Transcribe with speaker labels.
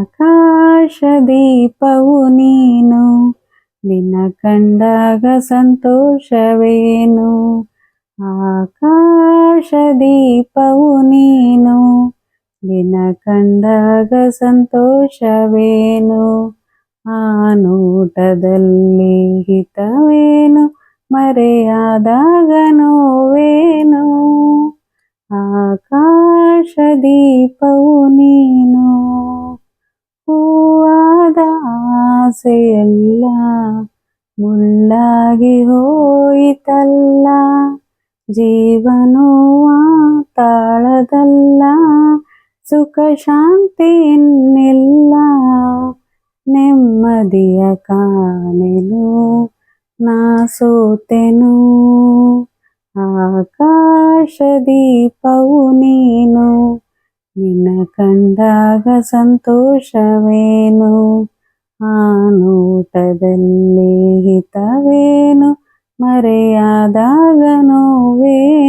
Speaker 1: ಆಕಾಶದೀಪವು ನೀನು, ನಿನ್ನ ಕಂಡಾಗ ಸಂತೋಷವೇನು. ಆಕಾಶದೀಪವು ನೀನು, ನಿನ್ನ ಕಂಡಾಗ ಸಂತೋಷವೇನು. ಆ ನೋಟದಲ್ಲಿ ಹಿತವೇನು, ಮರೆಯಾದಾಗ ನೋವೇನು. ಆಕಾಶದೀಪವು ನೀನು. ಹೂವಾದ ಆಸೆಯೆಲ್ಲ ಮುಳ್ಳಾಗಿ ಹೋಯಿತಲ್ಲ, ಜೀವನೋವ ತಾಳದಲ್ಲ, ಸುಖ ಶಾಂತಿ ಇನ್ನಿಲ್ಲ. ನೆಮ್ಮದಿಯ ಕಾಣೆನು, ನಾ ಸೋತೆನು. ಆಕಾಶದೀಪವು ನೀನು, ನಿನ್ನ ಕಂಡಾಗ ಸಂತೋಷವೇನು. ಆ ನೋಟದಲ್ಲಿ ಹಿತವೇನು, ಮರೆಯಾದಾಗ ನೋವೇನು.